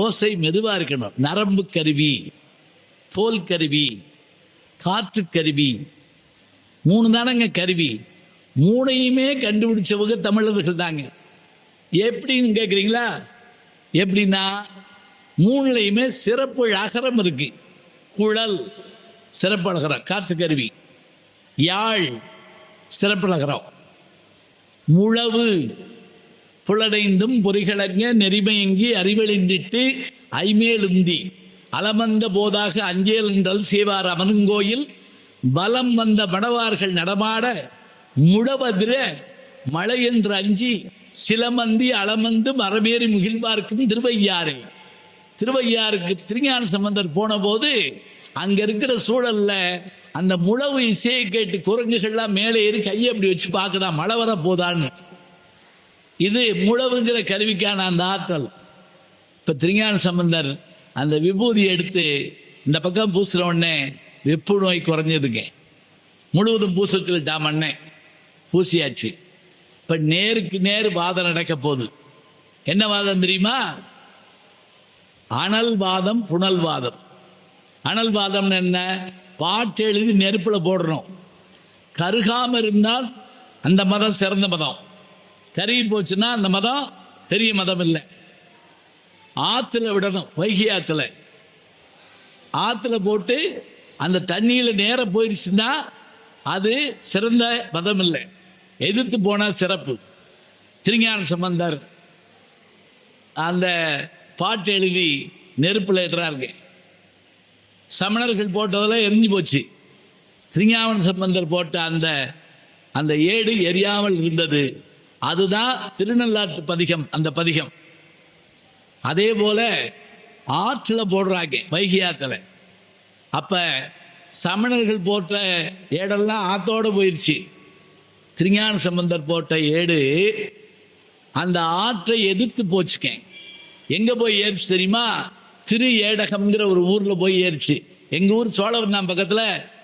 ஓசை மெதுவா இருக்கணும். நரம்பு கருவி, தோல் கருவி, காற்று கருவி, மூணு தானங்க கருவி. மூணையுமே கண்டுபிடிச்சவங்க தமிழர்கள் தாங்க. எப்படின்னு கேட்குறீங்களா? எப்படின்னா மூணுலையுமே சிறப்பு அகரம் இருக்கு. குழல் சிறப்பு அகரம், காற்று கருவி. யாழ் சிறப்பு அகரம். முழவு புலடைந்தும் பொறிகளங்க நெறிமையங்கி அறிவெளிந்திட்டு ஐமேலுந்தி அலமந்த போதாக அஞ்சேல் என்றல் செய்வார் அமருங்கோயில் பலம் வந்த மடவார்கள் நடமாட முழவதிர மழை என்று அஞ்சி சிலமந்தி அளமந்து மரமேறி முகிழ்வார்க்கும் திருவையாறு. திருவையாருக்கு திருஞான சம்பந்தர் போன போது அங்க இருக்கிற சூழல்ல அந்த முழவு இசையை கேட்டு குரங்குகள்லாம் மேலே ஏறி கையை அப்படி வச்சு பார்க்குதான் மழை வர போதான்னு. இது முழவுங்கிற கருவிக்கான அந்த ஆற்றல். இப்ப திருஞான சம்பந்தர் அந்த விபூதி எடுத்து இந்த பக்கம் பூசுற உடனே வெப்பு நோய் குறைஞ்சதுங்க. முழுவதும் பூச சொல்லிட்டான் மண்ணை, பூசியாச்சு. இப்ப நேருக்கு நேர் வாதம் நடக்க போகுது. என்ன வாதம் தெரியுமா? அனல் வாதம், புனல் வாதம். அனல் வாதம் என்ன? பாட்டு எழுதி நெருப்புல போடணும். கருகாம இருந்தால் அந்த மதம் சிறந்த மதம். கருகி போச்சுன்னா அந்த மதம் பெரிய மதம் இல்லை. ஆத்துல விடணும். வைகை ஆத்துல ஆத்துல போட்டு அந்த தண்ணியில நேர போயிடுச்சுன்னா அது சிறந்த மதம் இல்லை. எதிர்த்து போனா சிறப்பு. திருஞான சம்பந்தர் அந்த பாட்டு எழுதி நெருப்புல ஏற்றாருங்க. சமணர்கள் போட்டதெல்லாம் எரிஞ்சு போச்சு. திருஞான சம்பந்தர் போட்ட அந்த ஏடு எரியாமல் இருந்தது. அதுதான் திருநள்ளாற்று பதிகம். அந்த பதிகம் அதே போல ஆற்றுல போடுறாங்க, வைகை ஆற்றுல. அப்ப சமணர்கள் போட்ட ஏடெல்லாம் ஆத்தோட போயிடுச்சு. திருஞான சம்பந்தர் போட்ட ஏடு அந்த ஆற்றை எதிர்த்து போச்சுக்கேன். எங்க போய் ஏறிச்சு தெரியுமா? திரு ஏடகம்ங்கிற ஒரு ஊர்ல போய் ஏறிச்சு. எங்க ஊர் சோழவந்தான் பக்கத்துல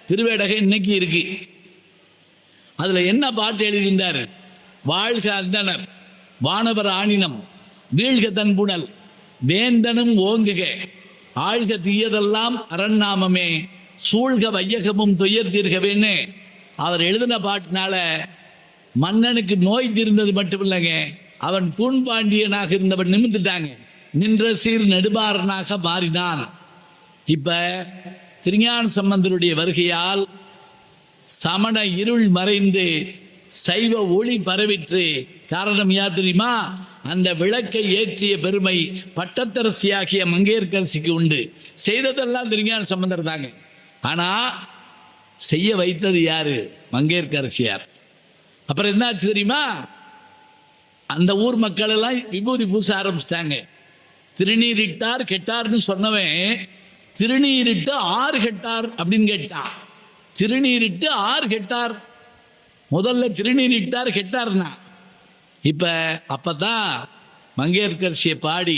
திருவேடகம் இன்னைக்கு இருக்கு. அதுல என்ன பாட்டு எழுதியிருந்தாரு? வாழ்க அந்தனர் வானவர் ஆணினம் வீழ்க தன்புணல் வேந்தனும் ஓங்குக ஆழ்க தீயதெல்லாம் அரண்நாமமே சூழ்க வையகமும் துயர் தீர்கவேன்னு அவர் எழுதின பாட்டினால மன்னனுக்கு நோய் தீர்ந்தது மட்டும் இல்லைங்க, அவன் பூண்பாண்டியனாக இருந்தவன் நிமிர்ந்துட்டாங்க. நின்ற சீர் நெடுமாறனாக மாறினான். இப்ப திருஞான சம்பந்தருடைய வருகையால் சமண இருள் மறைந்து சைவ ஒளி பரவிற்று. காரணம் யார் தெரியுமா? அந்த விளக்கை ஏற்றிய பெருமை பட்டத்தரசியாகிய மங்கையர்க்கரசிக்கு உண்டு. செய்ததெல்லாம் திருஞான சம்பந்தர் தாங்க. ஆனா செய்ய வைத்தது யாரு? மங்கையர்க்கரசியார். அப்புறம் என்னாச்சு தெரியுமா? அந்த ஊர் மக்கள் எல்லாம் விபூதி பூச ஆரம்பிச்சிட்டாங்க. திருநீரிட்டார் கெட்டார்னு சொன்னவன் திருநீரிட்டு ஆறு கெட்டார் அப்படின்னு கேட்டான். திருநீரிட்டு ஆறு கெட்டார். முதல்ல திருநீரிட்டார் கெட்டார்னா இப்ப அப்பதான் மங்கையர்க்கரசியை பாடி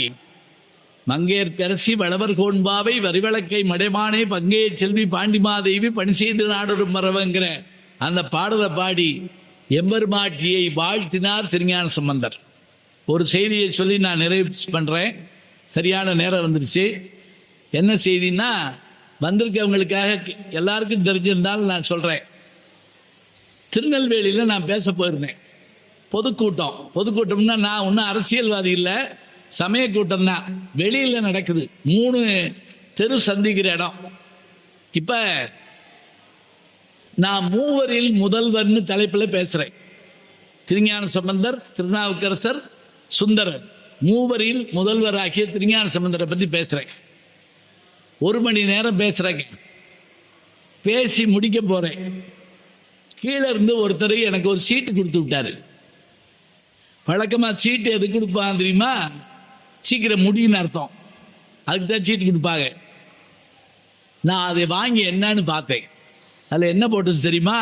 மங்கையர்க்கரசி வளவர் கோண்பாவை வரிவளக்கை மடைமானே பங்கைய செல்வி பாண்டிமாதேவி பணி செய்து நாடொரும் மரவங்கிற அந்த பாடலை பாடி எம்பெருமாட்டியை வாழ்த்தினார் திருஞான சம்பந்தர். ஒரு செய்தியை சொல்லி நான் நிறைவு பண்றேன். சரியான நேரம் வந்துருச்சு. என்ன செய்தின்னா, வந்திருக்கவங்களுக்காக எல்லாருக்கும் தெரிஞ்சிருந்தாலும் நான் சொல்றேன். திருநெல்வேலியில் நான் பேச போயிருந்தேன். பொதுக்கூட்டம்னா நான் ஒன்றும் அரசியல்வாதி இல்லை, சமய கூட்டம் தான். வெளியில் நடக்குது. 3 தெரு சந்திக்கிற இடம். இப்ப நான் மூவரில் முதல்வர்னு தலைப்பில் பேசுறேன். திருஞான சம்பந்தர், திருநாவுக்கரசர், சுந்தரர் மூவரில் முதல்வராகிய திருஞான சம்பந்தரை பத்தி பேசுறேன். 1 மணி நேரம் பேசுறேங்க. பேசி முடிக்க போறேன். கீழே இருந்து ஒருத்தர் எனக்கு ஒரு சீட்டு கொடுத்து விட்டாரு. வழக்கமா சீட்டு எது கொடுப்பான் தெரியுமா? சீக்கிரம் முடியுன்னு அர்த்தம். அதுக்கு தான் சீட்டு கொடுப்பாங்க. நான் அதை வாங்கி என்னன்னு பார்த்தேன். அதுல என்ன போட்டது தெரியுமா?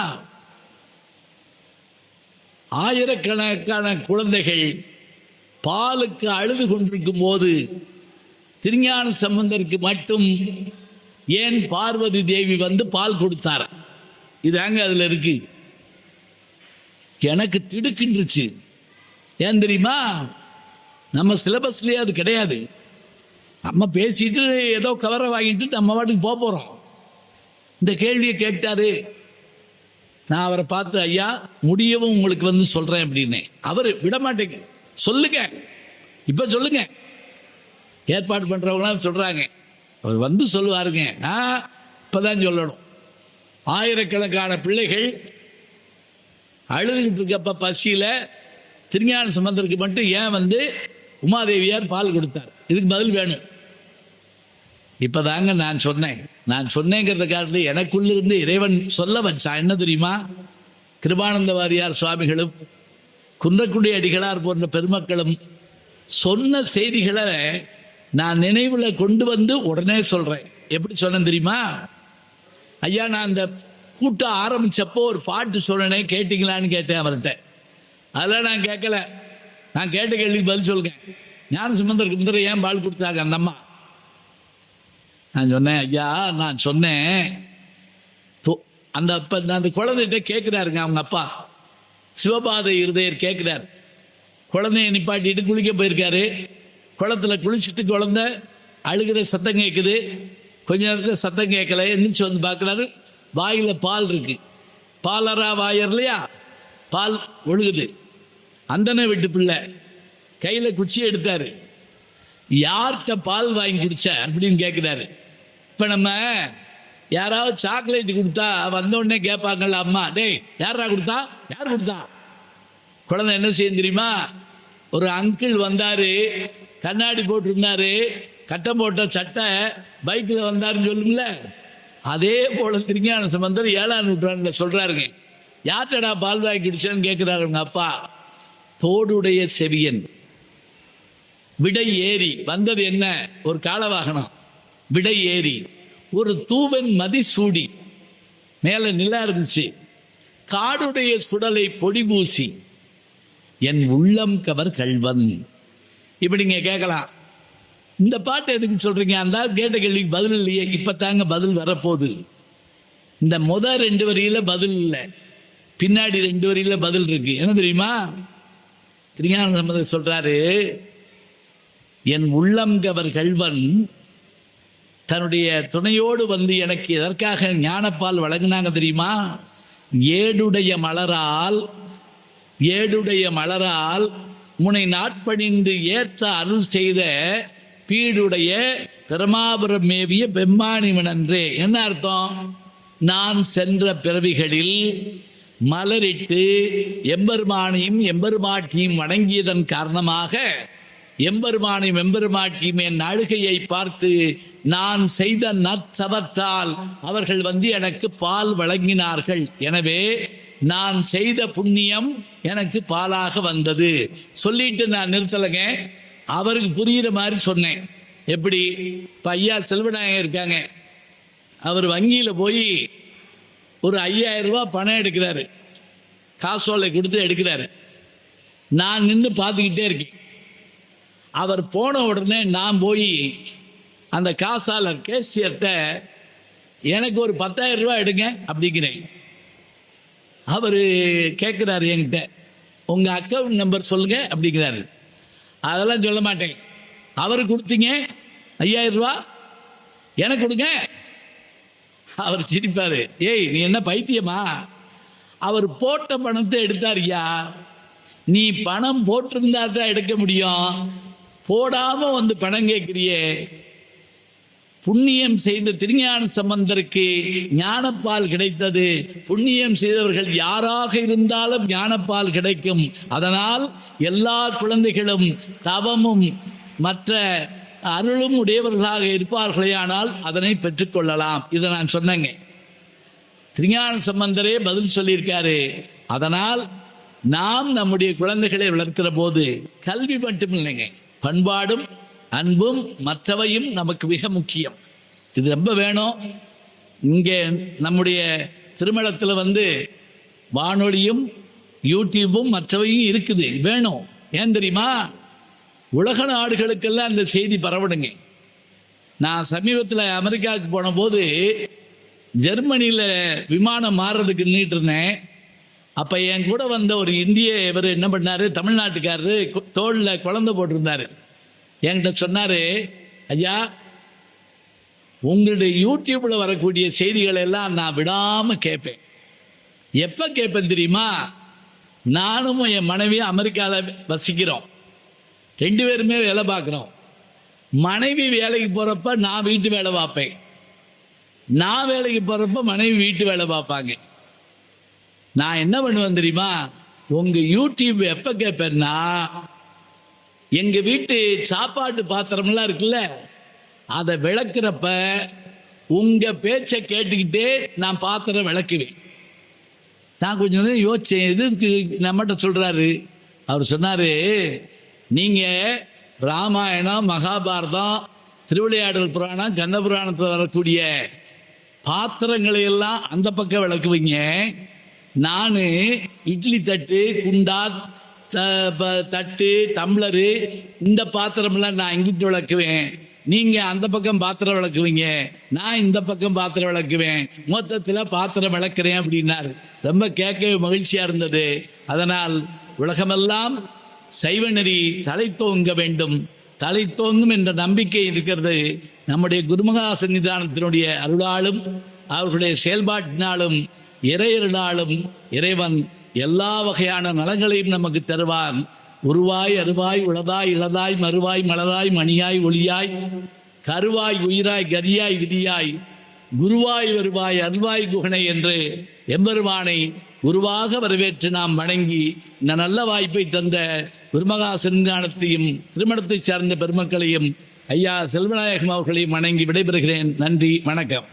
ஆயிரக்கணக்கான குழந்தைகள் பாலுக்கு அழுது கொண்டிருக்கும் போது திருஞான சம்பந்தருக்கு மட்டும் ஏன் பார்வதி தேவி வந்து பால் கொடுத்தார்? இதாங்க அதுல இருக்கு. எனக்கு திடுக்கின்றுச்சு. ஏன் தெரியுமா? நம்ம சிலபஸ்லயே அது கிடையாது. நம்ம பேசிட்டு ஏதோ கவரை வாங்கிட்டு நம்ம வாட்டுக்கு போக போகிறோம். இந்த கேள்வியை கேட்டாரு. நான் அவரை பார்த்து, ஐயா முடியவும் உங்களுக்கு வந்து சொல்கிறேன் அப்படின்னு. அவர் விட மாட்டேங்க, சொல்லுங்க இப்போ சொல்லுங்க. ஏற்பாடு பண்ணுறவங்களாம் சொல்கிறாங்க, அவர் வந்து சொல்லுவாருங்க. நான் இப்போ தான் சொல்லணும். ஆயிரக்கணக்கான பிள்ளைகள் அழுதுகிட்டு இருக்கப்ப பசியில் திருஞான சம்பந்தருக்கு மட்டும் ஏன் வந்து உமாதேவியார் பால் கொடுத்தார்? இதுக்கு பதில் வேணும். இப்போதாங்க நான் சொன்னேங்கிறத காரணம் எனக்குள்ளிருந்து இறைவன் சொல்ல வச்சான். என்ன தெரியுமா? கிருபானந்த வாரியார் சுவாமிகளும் குன்றக்குடி அடிகளார் போன்ற பெருமக்களும் சொன்ன செய்திகளை நான் நினைவில் கொண்டு வந்து உடனே சொல்றேன். எப்படி சொன்னேன் தெரியுமா? ஐயா, நான் அந்த கூட்டம் ஆரம்பிச்சப்போ ஒரு பாட்டு சொன்னேனே, கேட்டீங்களான்னு கேட்டேன் அவர்கிட்ட. அதெல்லாம் நான் கேட்கல. நான் கேட்ட கேள்விக்கு பதில் சொல்லுங்க. ஞான சம்பந்தருக்கு முந்திர ஏன் பால் கொடுத்தாங்க அந்த அம்மா? நான் சொன்னேன், ஐயா நான் சொன்னேன். அந்த குழந்தைகிட்ட கேட்கிறாருங்க அவங்க அப்பா, சிவபாத இருதயர் கேட்கிறார். குழந்தைய நிப்பாட்டிட்டு குளிக்க போயிருக்காரு. குளத்துல குளிச்சுட்டு குழந்தை அழுகிற சத்தம் கேட்குது. கொஞ்ச நேரத்தில் சத்தம் கேட்கல. எந்திரிச்சு வந்து பார்க்குறாரு, வாயில பால் இருக்கு. பாலரா வாயர் இல்லையா, பால் ஒழுகுது. அந்தனை வீட்டு பிள்ளை கையில குச்சி எடுத்தாரு. யார்கிட்ட பால் வாங்கி குடிச்ச அப்படின்னு கேட்கிறாரு. இப்ப நம்ம யாராவது சாக்லேட் கொடுத்தா வந்த உடனே கேட்பாங்கல்ல, அம்மா டேய் யாரா கொடுத்தா, யார் கொடுத்தா? குழந்தை என்ன செய்யும் தெரியுமா? ஒரு அங்கிள் வந்தாரு, கண்ணாடி போட்டிருந்தாரு, கட்டம் போட்ட சட்டை, பைக்கில் வந்தாருன்னு சொல்லும்ல. அதே போல திருஞான சம்பந்தர் 7ஆம் நூற்றாண்டுல சொல்றாருங்க. யார்டா பால் வாங்கி குடிச்சான்னு கேட்கிறாருங்க அப்பா. தோடுடைய செவியன் விடை ஏறி வந்தது என்ன? ஒரு காலவாகனம். விடை ஏறி ஒரு தூவன் மதி சூடி, மேல நிலா இருந்துச்சு. காடுடைய சுடலை பொடி பூசி என் உள்ளம் கவர் கள்வன். இப்படிங்க கேட்கலாம். இந்த பாட்டு எதுக்கு சொல்றீங்க? அந்த கேட்ட கேள்விக்கு பதில் இல்லையே. இப்பதாங்க பதில் வரப்போகுது. இந்த முதல் 2 வரியில பதில் இல்லை, பின்னாடி 2 வரியில பதில் இருக்கு. என்ன தெரியுமா? திருஞான சம்பந்தர் சொல்றாரு, என் உள்ளம் கவர் கள்வன் தன்னுடைய துணையோடு வந்து எனக்கு எதற்காக ஞானப்பால் வழங்கினாங்க தெரியுமா? ஏடுடைய மலரால் முனை நாட்பணிந்து ஏத்த அருள் செய்த பீடுடைய பிரமாபுரம் மேவிய பெம்மானிவனன்றே. என்ன அர்த்தம்? நான் சென்ற பிறவிகளில் மலரிட்டு எம்பெருமானையும் எம்பெருமாட்டியும் வணங்கியதன் காரணமாக எம்பெருமானையும் எம்பெருமாட்டியும் என் அழுகையை பார்த்து நான் செய்த நற்சவத்தால் அவர்கள் வந்து எனக்கு பால் வழங்கினார்கள். எனவே நான் செய்த புண்ணியம் எனக்கு பாலாக வந்தது. சொல்லிட்டு நான் நிறுத்தலைங்க, அவருக்கு புரியுற மாதிரி சொன்னேன். எப்படி? இப்ப ஐயா செல்வநாயகம் இருக்காங்க, அவர் வங்கியில போய் ஒரு 5000 ரூபாய் பணம் எடுக்கிறாரு. காசோலை கொடுத்து எடுக்கிறாரு. நான் நின்று பார்த்துக்கிட்டே இருக்கேன். அவர் போன உடனே நான் போய் அந்த காசாளர் கேசியர்கிட்ட எனக்கு ஒரு 10,000 ரூபாய் எடுங்க அப்படிங்கிறேன். அவர் கேட்குறாரு என்கிட்ட, உங்க அக்கௌண்ட் நம்பர் சொல்லுங்க அப்படிங்கிறாரு. அதெல்லாம் சொல்ல மாட்டேன். அவர் கொடுத்தீங்க 5000 ரூபாய் எனக்கு கொடுங்க. அவர் சிரிப்பாரு, ஏய் நீ என்ன பைத்தியமா? அவர் போட்ட பணத்தை எடுத்தாரியா. நீ பணம் போட்டிருந்தா தான் எடுக்க முடியும், போடாம வந்து பணம் கேட்கிறியே. புண்ணியம் செய்த திருஞான சம்பந்தருக்கு ஞானப்பால் கிடைத்தது. புண்ணியம் செய்தவர்கள் யாராக இருந்தாலும் ஞானப்பால் கிடைக்கும். அதனால் எல்லா குழந்தைகளும் தவமும் மற்ற அருளும் உடையவர்களாக இருப்பார்களே, ஆனால் அதனை பெற்றுக்கொள்ளலாம். இதை நான் சொன்னேங்க. திருஞான சம்பந்தரே பதில் சொல்லியிருக்காரு. அதனால் நாம் நம்முடைய குழந்தைகளை வளர்க்கிற போது கல்வி மட்டும் இல்லைங்க, பண்பாடும் அன்பும் மற்றவையும் நமக்கு மிக முக்கியம். இது ரொம்ப வேணும். இங்கே நம்முடைய திருமணத்தில் வந்து வானொலியும் யூடியூபும் மற்றவையும் இருக்குது, வேணும். ஏன் தெரியுமா? உலக நாடுகளுக்கெல்லாம் அந்த செய்தி பரவடுங்க. நான் சமீபத்தில் அமெரிக்காவுக்கு போன போது ஜெர்மனியில் விமானம் மாறுறதுக்கு நின்றுட்டு இருந்தேன். அப்போ என் கூட வந்த ஒரு இந்திய இவர் என்ன பண்ணாரு, தமிழ்நாட்டுக்காரரு, தோளில் குழந்தை போட்டிருந்தாரு. என்கிட்ட சொன்னார், ஐயா, உங்களுடைய யூடியூப்ல வரக்கூடிய செய்திகளை எல்லாம் நான் விடாம கேட்பேன். எப்ப கேட்பேன் தெரியுமா? நானும் என் மனைவியும் அமெரிக்காவில் வசிக்கிறோம், 2 பேருமே வேலை பார்க்குறோம். மனைவி வேலைக்கு போறப்ப நான் வீட்டு வேலை பார்ப்பேன், நான் வேலைக்கு போறப்ப மனைவி வீட்டு வேலை பார்ப்பாங்க. நான் என்ன பண்ணுவேன் தெரியுமா? உங்க யூடியூப் எப்ப கேட்பேன்னா, எங்க வீட்டு சாப்பாட்டு பாத்திரம்லாம் இருக்குல்ல, அதை விளக்குறப்ப உங்க பேச்சை கேட்டுக்கிட்டே நான் பாத்திரம் விளக்குவேன். நான் கொஞ்சம் நேரம் யோசிச்சேன், எதுக்கு நம்மகிட்ட சொல்றாரு. அவர் சொன்னாரு, நீங்க ராமாயணம், மகாபாரதம், திருவிளையாடல் புராணம், கந்த புராணத்தில் வரக்கூடிய பாத்திரங்களை எல்லாம் அந்த பக்கம் விளக்குவீங்க. நான் இட்லி தட்டு, குண்டா, தட்டு, டம்ளரு, இந்த பாத்திரம்லாம் நான் இங்கிட்டு விளக்குவேன். நீங்க அந்த பக்கம் பாத்திரம் விளக்குவீங்க, நான் இந்த பக்கம் பாத்திரம் விளக்குவேன். மொத்தத்தில் பாத்திரம் விளக்குறேன் அப்படின்னாரு. ரொம்ப கேட்கவே மகிழ்ச்சியா இருந்தது. அதனால் உலகமெல்லாம் சைவ நெறி தலைத்தோங்க வேண்டும், தலைத்தோங்கும் என்ற நம்பிக்கை இருக்கிறது. நம்முடைய குருமகா சன்னிதானத்தினுடைய அருளாலும் அவர்களுடைய செயல்பாட்டினாலும் இறையருளாலும் இறைவன் எல்லா வகையான நலங்களையும் நமக்கு தருவான். உருவாய் அருவாய் உளதாய் இளதாய் மறுவாய் மலராய் மணியாய் ஒளியாய் கருவாய் உயிராய் கதியாய் விதியாய் குருவாய் வருவாய் அருவாய் குகனை என்று எம்பெருமானை குருவாக வரவேற்று நாம் வணங்கி இந்த நல்ல வாய்ப்பை தந்த குருமகா சன்னிதானத்தையும் திருமணத்தை சார்ந்த பெருமக்களையும் ஐயா செல்வநாயகம் அவர்களையும் வணங்கி விடைபெறுகிறேன். நன்றி, வணக்கம்.